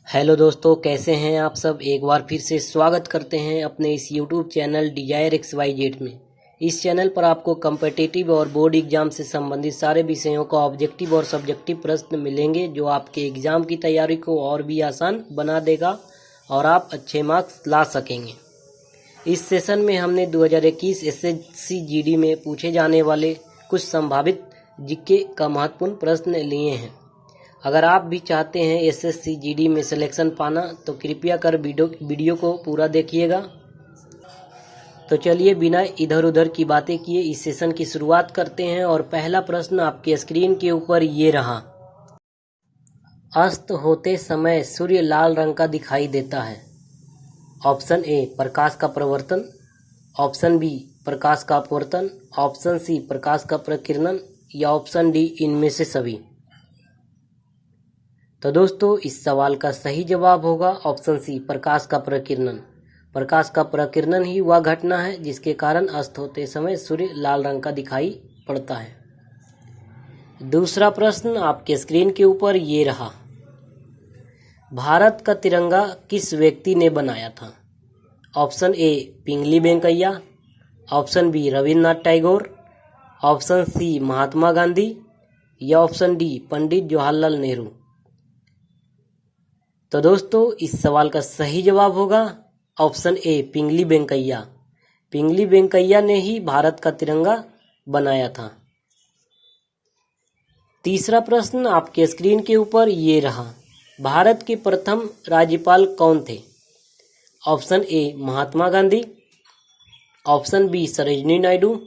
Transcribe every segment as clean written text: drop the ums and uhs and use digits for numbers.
Hello दोस्तों, कैसे हैं आप सब। एक बार फिर से स्वागत करते हैं अपने इस यूट्यूब चैनल डिजायर XYZ में। इस चैनल पर आपको कम्पिटिटिव और बोर्ड एग्जाम से संबंधित सारे विषयों का ऑब्जेक्टिव और सब्जेक्टिव प्रश्न मिलेंगे, जो आपके एग्जाम की तैयारी को और भी आसान बना देगा और आप अच्छे मार्क्स ला सकेंगे। इस सेशन में हमने 2021 SSC GD में पूछे जाने वाले कुछ संभावित जीके का महत्वपूर्ण प्रश्न लिए हैं। अगर आप भी चाहते हैं SSC GD में सिलेक्शन पाना, तो कृपया कर वीडियो को पूरा देखिएगा। तो चलिए बिना इधर उधर की बातें किए इस सेशन की शुरुआत करते हैं। और पहला प्रश्न आपके स्क्रीन के ऊपर ये रहा। अस्त होते समय सूर्य लाल रंग का दिखाई देता है। ऑप्शन ए प्रकाश का प्रवर्तन, ऑप्शन बी प्रकाश का अपवर्तन, ऑप्शन सी प्रकाश का प्रकीर्णन या ऑप्शन डी इनमें से सभी। तो दोस्तों, इस सवाल का सही जवाब होगा ऑप्शन सी प्रकाश का प्रकीर्णन। प्रकाश का प्रकीर्णन ही वह घटना है जिसके कारण अस्त होते समय सूर्य लाल रंग का दिखाई पड़ता है। दूसरा प्रश्न आपके स्क्रीन के ऊपर ये रहा। भारत का तिरंगा किस व्यक्ति ने बनाया था। Option A Pingali Venkayya, option B Rabindranath Tagore, option C Mahatma Gandhi या ऑप्शन डी पंडित जवाहरलाल नेहरू। तो दोस्तों, इस सवाल का सही जवाब होगा ऑप्शन ए पिंगली वेंकैया। पिंगली वेंकैया ने ही भारत का तिरंगा बनाया था। तीसरा प्रश्न आपके स्क्रीन के ऊपर ये रहा। भारत के प्रथम राज्यपाल कौन थे। Option A Mahatma Gandhi, option B Sarojini Naidu,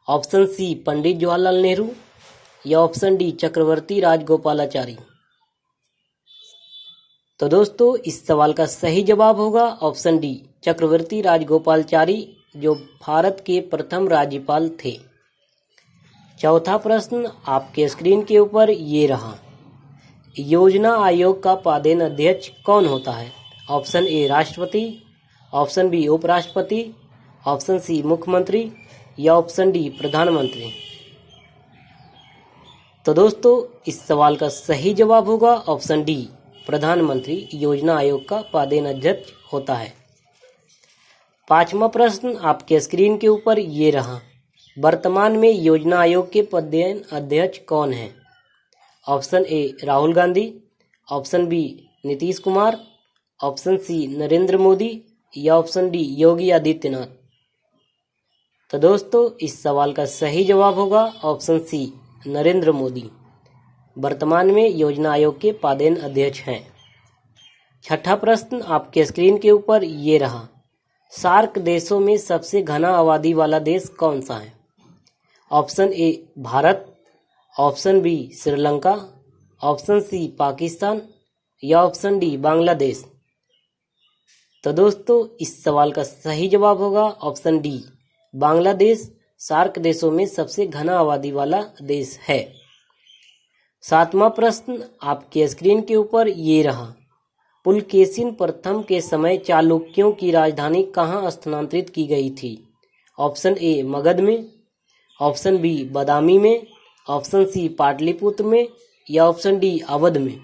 option C Pandit Jawaharlal Nehru या ऑप्शन डी चक्रवर्ती राजगोपालाचारी। तो दोस्तों, इस सवाल का सही जवाब होगा ऑप्शन डी चक्रवर्ती राजगोपालाचारी, जो भारत के प्रथम राज्यपाल थे। चौथा प्रश्न आपके स्क्रीन के ऊपर ये रहा। योजना आयोग का पदेन अध्यक्ष कौन होता है। ऑप्शन ए राष्ट्रपति, ऑप्शन बी उपराष्ट्रपति, ऑप्शन सी मुख्यमंत्री या ऑप्शन डी प्रधानमंत्री। तो दोस्तों, इस सवाल का सही जवाब होगा ऑप्शन डी प्रधानमंत्री योजना आयोग का पदेन अध्यक्ष होता है। पांचवा प्रश्न आपके स्क्रीन के ऊपर ये रहा। वर्तमान में योजना आयोग के पदेन अध्यक्ष कौन है। Option A Rahul Gandhi, option B Nitish Kumar, option C Narendra Modi या ऑप्शन डी योगी आदित्यनाथ। तो दोस्तों, इस सवाल का सही जवाब होगा ऑप्शन सी नरेंद्र मोदी वर्तमान में योजना आयोग के पदेन अध्यक्ष हैं। छठा प्रश्न आपके स्क्रीन के ऊपर ये रहा। सार्क देशों में सबसे घना आबादी वाला देश कौन सा है। Option A Bharat, option B Sri Lanka, option C Pakistan या ऑप्शन डी बांग्लादेश। तो दोस्तों, इस सवाल का सही जवाब होगा ऑप्शन डी बांग्लादेश सार्क देशों में सबसे घना आबादी वाला देश है। सातवां प्रश्न आपके स्क्रीन के ऊपर ये रहा। पुलकेशिन प्रथम के समय चालुक्यों की राजधानी कहाँ स्थानांतरित की गई थी। ऑप्शन ए मगध में, ऑप्शन बी बादामी में, ऑप्शन सी पाटलिपुत्र में या ऑप्शन डी अवध में।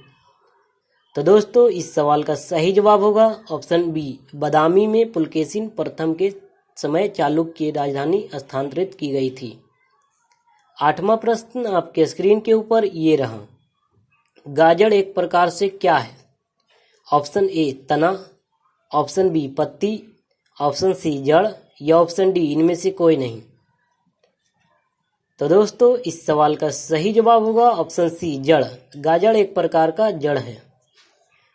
तो दोस्तों, इस सवाल का सही जवाब होगा ऑप्शन बी बादामी में पुलकेशिन प्रथम के समय चालुक्य की राजधानी स्थानांतरित की गई थी। आठवां प्रश्न आपके स्क्रीन के ऊपर ये रहा। गाजर एक प्रकार से क्या है। ऑप्शन ए तना, ऑप्शन बी पत्ती, ऑप्शन सी जड़ या ऑप्शन डी इनमें से कोई नहीं। तो दोस्तों, इस सवाल का सही जवाब होगा ऑप्शन सी जड़। गाजर एक प्रकार का जड़ है।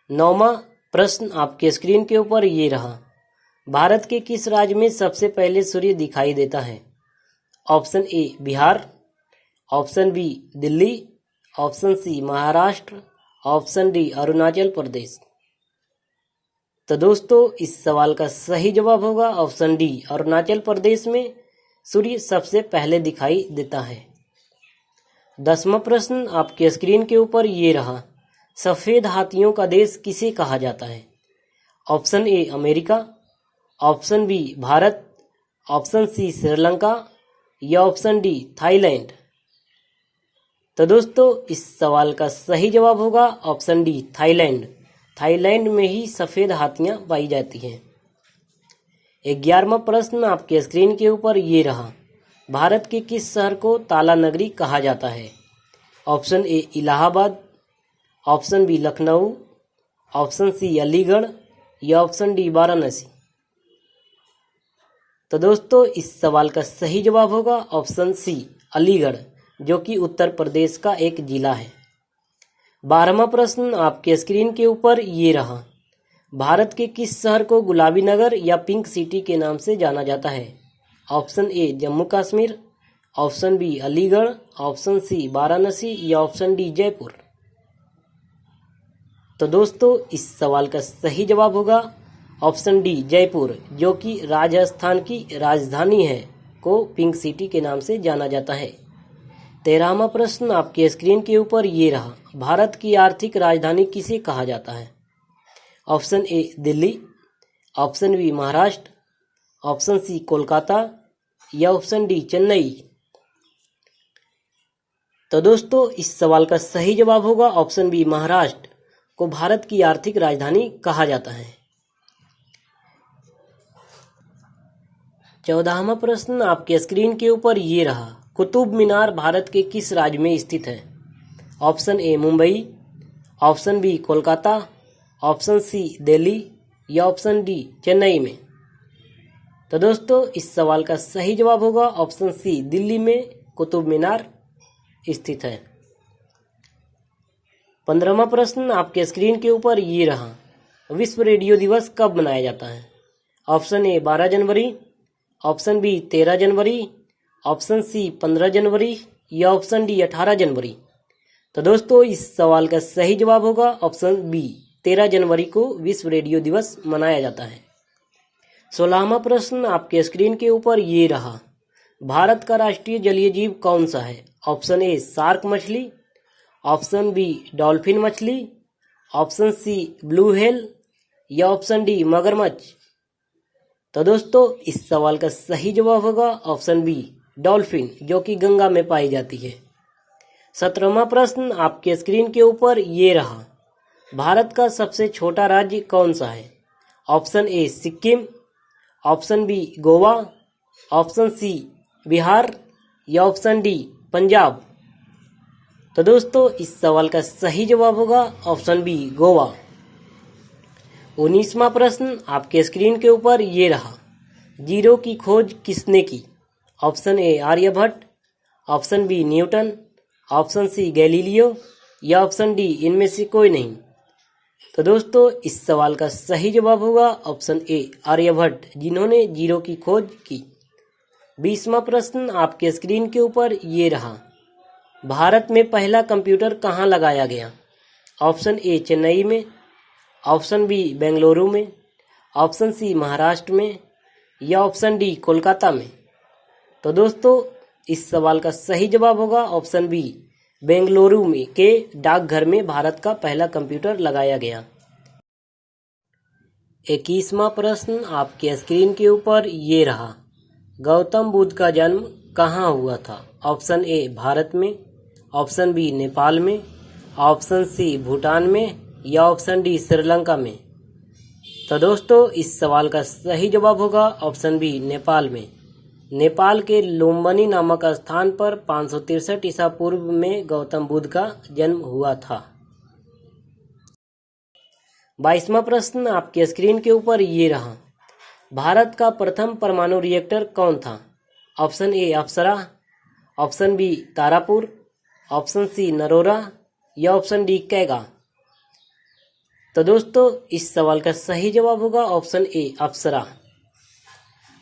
नौवां प्रश्न आपके स्क्रीन के ऊपर ये रहा। भारत के किस राज्य में सबसे पहले सूर्य दिखाई देता है। Option A Bihar, option B Delhi, option C Maharashtra, option D Arunachal Pradesh. तो दोस्तों, इस सवाल का सही जवाब होगा ऑप्शन डी अरुणाचल प्रदेश में सूर्य सबसे पहले दिखाई देता है। 10वां प्रश्न आपके स्क्रीन के ऊपर ये रहा। सफेद हाथियों का देश किसे कहा जाता है। Option A America, option B Bharat, option C Sri Lanka या ऑप्शन डी थाईलैंड। तो दोस्तों, इस सवाल का सही जवाब होगा ऑप्शन डी थाईलैंड। थाईलैंड में ही सफ़ेद हाथियां पाई जाती हैं। 11वां प्रश्न आपके स्क्रीन के ऊपर ये रहा। भारत के किस शहर को ताला नगरी कहा जाता है? Option A Allahabad, option B Lucknow, option C Aligarh या ऑप्शन डी वाराणसी। तो दोस्तों इस सवाल का सही जवाब होगा ऑप्शन सी अलीगढ़, जो कि उत्तर प्रदेश का एक जिला है। 12वां प्रश्न आपके स्क्रीन के ऊपर ये रहा। भारत के किस शहर को गुलाबी नगर या पिंक सिटी के नाम से जाना जाता है? Option A Jammu Kashmir, option B Aligarh, option C Varanasi या ऑप्शन डी जयपुर। तो दोस्तों इस सवाल का सही जवाब होगा ऑप्शन डी जयपुर, जो कि राजस्थान की राजधानी है, को पिंक सिटी के नाम से जाना जाता है। 13वां प्रश्न आपके स्क्रीन के ऊपर ये रहा। भारत की आर्थिक राजधानी किसे कहा जाता है? Option A Delhi, option B Maharashtra, option C Kolkata या ऑप्शन डी चेन्नई। तो दोस्तों इस सवाल का सही जवाब होगा ऑप्शन बी महाराष्ट्र को भारत की आर्थिक राजधानी कहा जाता है। 14वां प्रश्न आपके स्क्रीन के ऊपर ये रहा। कुतुब मीनार भारत के किस राज्य में स्थित है? Option A Mumbai, option B Kolkata, option C Delhi या ऑप्शन डी चेन्नई में। तो दोस्तों इस सवाल का सही जवाब होगा ऑप्शन सी दिल्ली में कुतुब मीनार स्थित है। 15वां प्रश्न आपके स्क्रीन के ऊपर ये रहा। विश्व रेडियो दिवस कब मनाया जाता है? ऑप्शन ए 12 जनवरी, ऑप्शन बी 13 जनवरी, ऑप्शन सी 15 जनवरी या ऑप्शन डी 18 जनवरी। तो दोस्तों इस सवाल का सही जवाब होगा ऑप्शन बी 13 जनवरी को विश्व रेडियो दिवस मनाया जाता है। 16वां प्रश्न आपके स्क्रीन के ऊपर ये रहा। भारत का राष्ट्रीय जलीय जीव कौन सा है? ऑप्शन ए शार्क मछली, ऑप्शन बी डॉल्फिन मछली, ऑप्शन सी ब्लू व्हेल या ऑप्शन डी मगरमच्छ। तो दोस्तों इस सवाल का सही जवाब होगा ऑप्शन बी डॉल्फिन, जो कि गंगा में पाई जाती है। 17वां प्रश्न आपके स्क्रीन के ऊपर ये रहा। भारत का सबसे छोटा राज्य कौन सा है? Option A Sikkim, option B Goa, option C Bihar या ऑप्शन डी पंजाब। तो दोस्तों इस सवाल का सही जवाब होगा ऑप्शन बी गोवा। 19वां प्रश्न आपके स्क्रीन के ऊपर ये रहा। जीरो की खोज किसने की? Option A Aryabhata, option B Newton, option C Galileo या ऑप्शन डी इनमें से कोई नहीं। तो दोस्तों इस सवाल का सही जवाब होगा ऑप्शन ए आर्यभट्ट, जिन्होंने जीरो की खोज की। 20वां प्रश्न आपके स्क्रीन के ऊपर ये रहा। भारत में पहला कंप्यूटर कहाँ लगाया गया? ऑप्शन ए चेन्नई में, ऑप्शन बी बेंगलुरु में, ऑप्शन सी महाराष्ट्र में या ऑप्शन डी कोलकाता में। तो दोस्तों इस सवाल का सही जवाब होगा ऑप्शन बी बेंगलुरु में के डाकघर में भारत का पहला कंप्यूटर लगाया गया। 21वां प्रश्न आपके स्क्रीन के ऊपर ये रहा। गौतम बुद्ध का जन्म कहाँ हुआ था? ऑप्शन ए भारत में, ऑप्शन बी नेपाल में, ऑप्शन सी भूटान में या ऑप्शन डी श्रीलंका में। तो दोस्तों इस सवाल का सही जवाब होगा ऑप्शन बी नेपाल में। नेपाल के लुम्बिनी नामक स्थान पर 563 ईसा पूर्व में गौतम बुद्ध का जन्म हुआ था। 22वां प्रश्न आपके स्क्रीन के ऊपर ये रहा। भारत का प्रथम परमाणु रिएक्टर कौन था? Option A Apsara, option B Tarapur, option C Narora या ऑप्शन डी कैगा। तो दोस्तों इस सवाल का सही जवाब होगा ऑप्शन ए अप्सरा।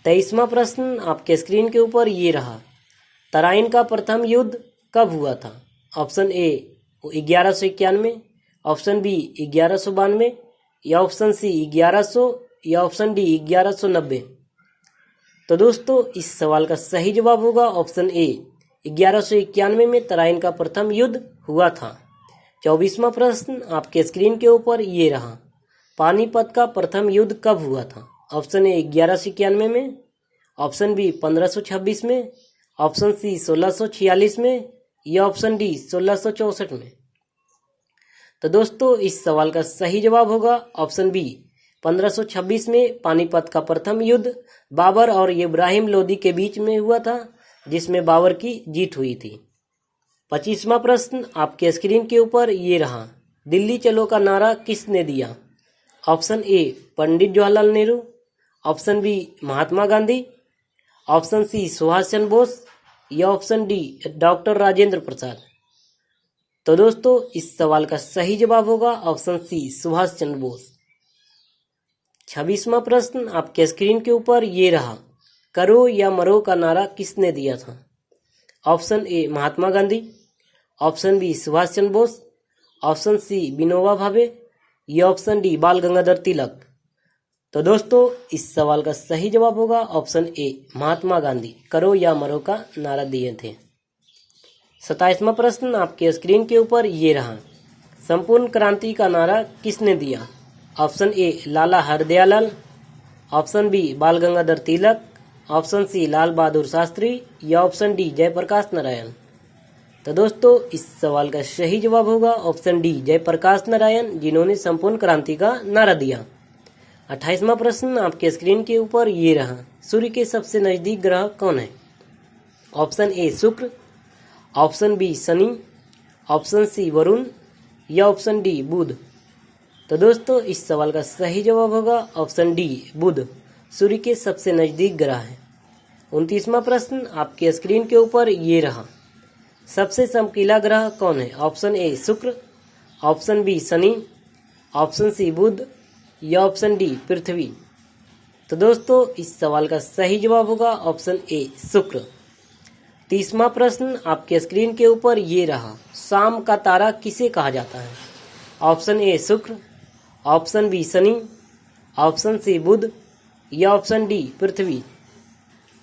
23वां प्रश्न आपके स्क्रीन के ऊपर ये रहा। तराइन का प्रथम युद्ध कब हुआ था? ऑप्शन ए 1191, ऑप्शन बी 1192 या ऑप्शन सी 1100 या ऑप्शन डी 1190। तो दोस्तों इस सवाल का सही जवाब होगा ऑप्शन ए 1191 में तराइन का प्रथम युद्ध हुआ था। 24वां प्रश्न आपके स्क्रीन के ऊपर ये रहा। पानीपत का प्रथम युद्ध कब हुआ था? ऑप्शन ए 1191 में, ऑप्शन बी 1526 में, ऑप्शन सी 1646 में या ऑप्शन डी 1664 में। तो दोस्तों इस सवाल का सही जवाब होगा ऑप्शन बी। 1526 में पानीपत का प्रथम युद्ध बाबर और इब्राहिम लोदी के बीच में हुआ था, जिसमें बाबर की जीत हुई थी। 25वां प्रश्न आपके स्क्रीन के ऊपर ये रहा। दिल्ली चलो का नारा किसने दिया? Option A Pandit Jawaharlal Nehru, option B Mahatma Gandhi, option C Subhash Chandra Bose या option D doctor Rajendra Prasad. तो दोस्तों इस सवाल का सही जवाब होगा ऑप्शन सी सुभाष चंद्र बोस। 26वां प्रश्न आपके स्क्रीन के ऊपर ये रहा। करो या मरो का नारा किसने दिया था? Option A Mahatma Gandhi, option B Subhash Chandra Bose, option C Vinoba Bhave या ऑप्शन डी बाल गंगाधर तिलक। तो दोस्तों इस सवाल का सही जवाब होगा ऑप्शन ए महात्मा गांधी करो या मरो का नारा दिए थे। 27वां प्रश्न आपके स्क्रीन के ऊपर ये रहा। संपूर्ण क्रांति का नारा किसने दिया? Option A Lala Hardayal, option B Bal Gangadhar Tilak, option C Lal Bahadur Shastri या ऑप्शन डी जयप्रकाश नारायण। तो दोस्तों इस सवाल का सही जवाब होगा ऑप्शन डी जयप्रकाश नारायण, जिन्होंने संपूर्ण क्रांति का नारा दिया। 28वां प्रश्न आपके स्क्रीन के ऊपर ये रहा। सूर्य के सबसे नजदीक ग्रह कौन है? Option A Shukra, option B Shani, option C Varun या ऑप्शन डी बुध। तो दोस्तों इस सवाल का सही जवाब होगा ऑप्शन डी बुध, सूर्य के सबसे नजदीक ग्रह है। 29वां प्रश्न आपके स्क्रीन के ऊपर ये रहा। सबसे चमकीला ग्रह कौन है? Option A Shukra, option B Shani, option C Budh या ऑप्शन डी पृथ्वी। तो दोस्तों इस सवाल का सही जवाब होगा ऑप्शन ए शुक्र। 30वां प्रश्न आपके स्क्रीन के ऊपर ये रहा। शाम का तारा किसे कहा जाता है? Option A Shukra, option B Shani, option C Budh या ऑप्शन डी पृथ्वी।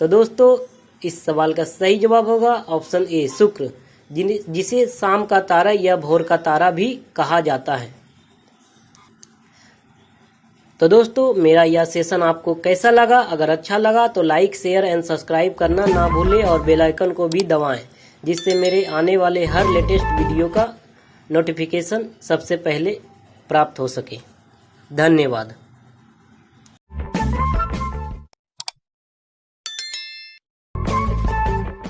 तो दोस्तों इस सवाल का सही जवाब होगा ऑप्शन ए शुक्र, जिसे शाम का तारा या भोर का तारा भी कहा जाता है। तो दोस्तों मेरा यह सेशन आपको कैसा लगा? अगर अच्छा लगा तो लाइक शेयर एंड सब्सक्राइब करना ना भूलें और बेल आइकन को भी दबाएं, जिससे मेरे आने वाले हर लेटेस्ट वीडियो का नोटिफिकेशन सबसे पहले प्राप्त हो सके। धन्यवाद।